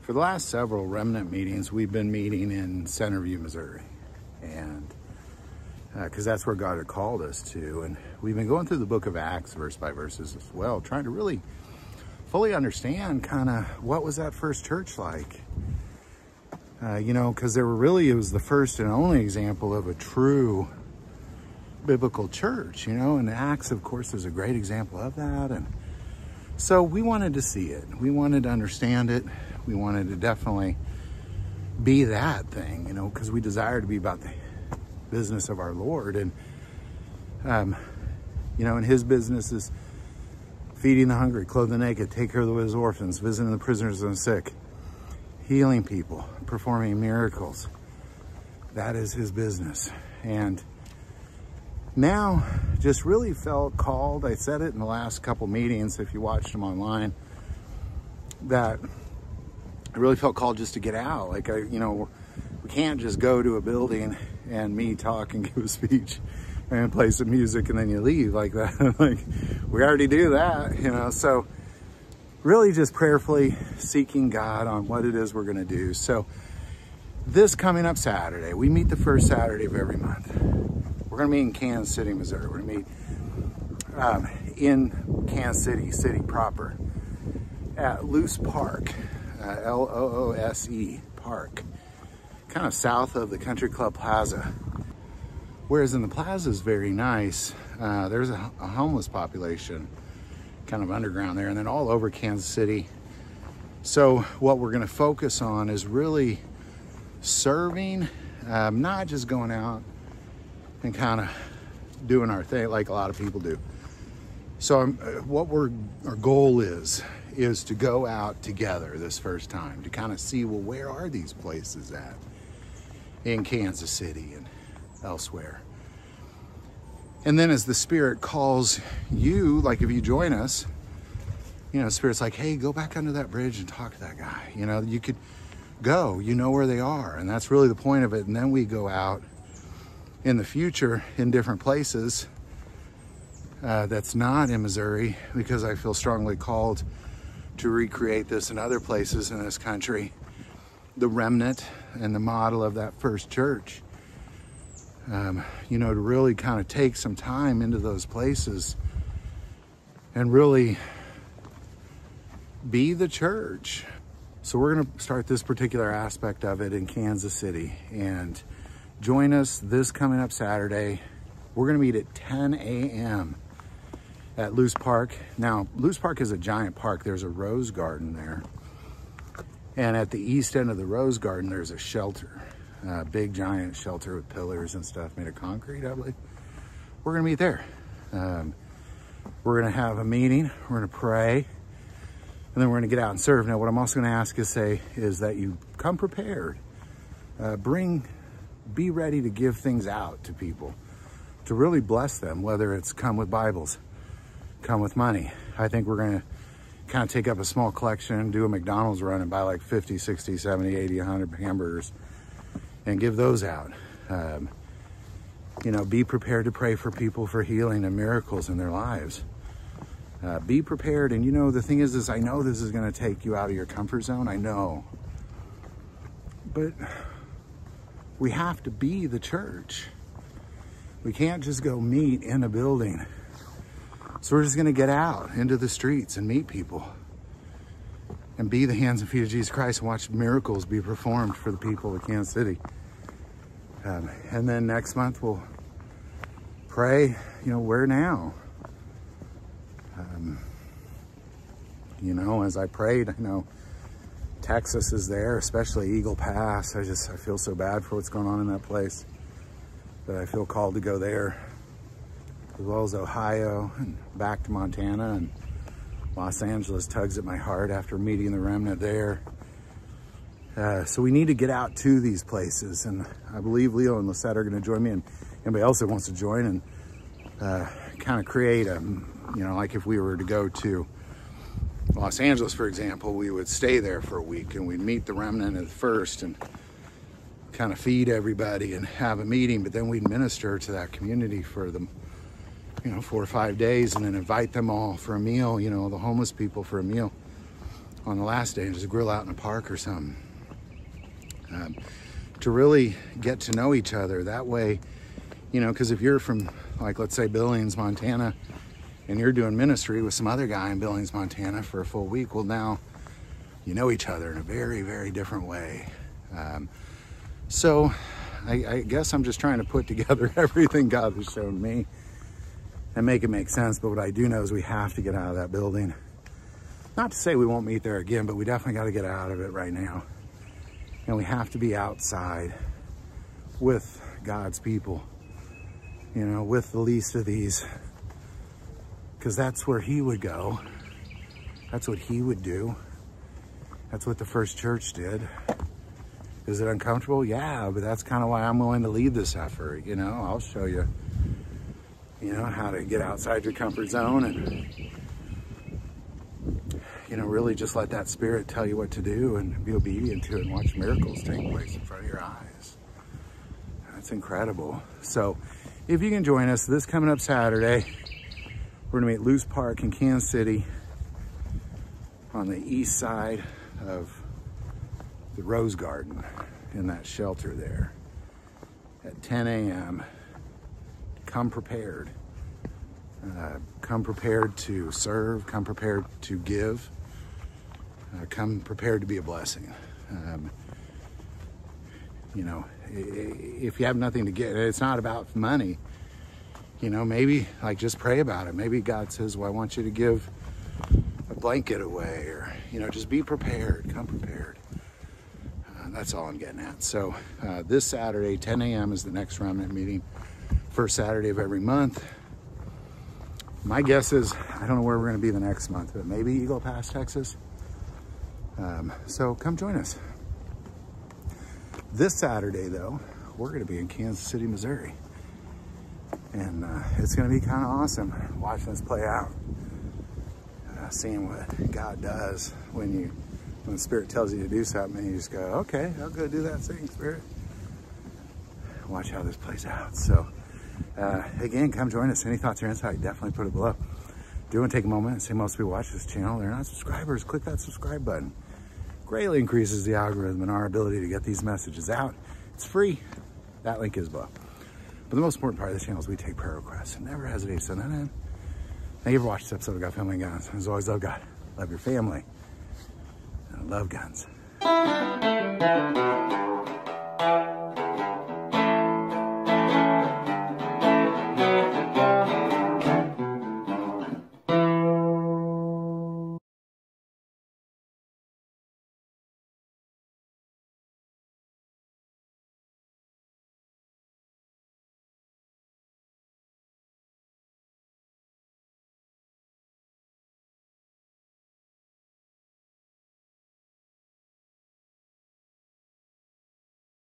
For the last several remnant meetings, we've been meeting in Centerview, Missouri, and because that's where God had called us to. And we've been going through the book of Acts verse by verses as well, trying to really fully understand kind of what was that first church like. Because it was the first and only example of a true biblical church, and Acts, of course, is a great example of that. And so we wanted to see it. We wanted to understand it. We wanted to definitely be that thing, because we desire to be about the business of our Lord. And, and his business is feeding the hungry, clothing the naked, take care of the orphans, visiting the prisoners and the sick, healing people, performing miracles. That is his business. And now just really felt called. I said it in the last couple meetings, if you watched them online, that I really felt called just to get out. Like, we can't just go to a building and me talk and give a speech and play some music and then you leave like that. Like, we already do that, so really just prayerfully seeking God on what it is we're going to do. So this coming up Saturday, we meet the first Saturday of every month. We're going to meet in Kansas City, Missouri. We're going to meet in Kansas City proper at Loose Park, Loose Park, kind of south of the Country Club Plaza. Whereas in the plaza is very nice. There's a homeless population kind of underground there, and then all over Kansas City. So what we're going to focus on is really serving, not just going out and kind of doing our thing like a lot of people do. So our goal is to go out together this first time to kind of see, well, where are these places at in Kansas City and elsewhere. And then as the Spirit calls you, like if you join us, Spirit's like, hey, go back under that bridge and talk to that guy. You could go, where they are. And that's really the point of it. And then we go out in the future in different places that's not in Missouri, because I feel strongly called to recreate this in other places in this country, the remnant and the model of that first church. To really kind of take some time into those places and really be the church. So we're going to start this particular aspect of it in Kansas City, and join us this coming up Saturday. We're going to meet at 10 a.m. at Loose Park. Now, Loose Park is a giant park. There's a rose garden there. And at the east end of the rose garden, there's a shelter. Big giant shelter with pillars and stuff made of concrete, I believe. We're going to meet there. We're going to have a meeting. We're going to pray. And then we're going to get out and serve. Now, what I'm also going to ask is that you come prepared. Be ready to give things out to people, to really bless them, whether it's come with Bibles, come with money. I think we're going to kind of take up a small collection, do a McDonald's run and buy like 50, 60, 70, 80, 100 hamburgers and give those out. Be prepared to pray for people for healing and miracles in their lives. Be prepared. And the thing is I know this is going to take you out of your comfort zone. I know. But we have to be the church. We can't just go meet in a building. So we're just going to get out into the streets and meet people and be the hands and feet of Jesus Christ and watch miracles be performed for the people of Kansas City. And then next month we'll pray, where now? As I prayed, I know Texas is there, especially Eagle Pass. I feel so bad for what's going on in that place, but I feel called to go there, as well as Ohio and back to Montana, and Los Angeles tugs at my heart after meeting the remnant there. So we need to get out to these places, and I believe Leo and Lisette are going to join me, and anybody else that wants to join, and kind of create like if we were to go to Los Angeles, for example, we would stay there for a week and we'd meet the remnant at first and kind of feed everybody and have a meeting, but then we'd minister to that community for them, 4 or 5 days, and then invite them all for a meal, the homeless people for a meal. on the last day and just grill out in a park or something. To really get to know each other that way, you know, because if you're from, like, let's say Billings, Montana, and you're doing ministry with some other guy in Billings, Montana for a full week, well, now you know each other in a very, very different way. So I guess I'm just trying to put together everything God has shown me and make it make sense. But what I do know is we have to get out of that building. Not to say we won't meet there again, but we definitely got to get out of it right now. And we have to be outside with God's people, you know, with the least of these, because that's where he would go. That's what he would do. That's what the first church did. Is it uncomfortable? Yeah, but that's kind of why I'm willing to lead this effort. You know, I'll show you, you know, how to get outside your comfort zone and, you know, really just let that Spirit tell you what to do and be obedient to it and watch miracles take place in front of your eyes. That's incredible. So if you can join us this coming up Saturday, we're gonna be at Luce Park in Kansas City on the east side of the Rose Garden in that shelter there at 10 a.m. Come prepared. Come prepared to serve, come prepared to give, come prepared to be a blessing. You know, if you have nothing to get, it's not about money. You know, maybe like just pray about it. Maybe God says, well, I want you to give a blanket away, or, you know, just be prepared, come prepared. That's all I'm getting at. So this Saturday, 10 a.m. is the Next Remnant meeting. First Saturday of every month. My guess is, I don't know where we're going to be the next month, but maybe Eagle Pass, Texas. So come join us. This Saturday, though, we're going to be in Kansas City, Missouri. And it's going to be kind of awesome watching this play out. Seeing what God does when the Spirit tells you to do something and you just go, okay, I'll go do that thing, Spirit. Watch how this plays out. So, again, come join us. Any thoughts or insight, definitely put it below. Do want to take a moment and say most people watch this channel, they're not subscribers. Click that subscribe button. Greatly increases the algorithm and our ability to get these messages out. It's free. That link is below. But the most important part of the channel is we take prayer requests. And never hesitate to send that in. Thank you for watching this episode of God, Family, and Guns. As always, love God, love your family, and love guns.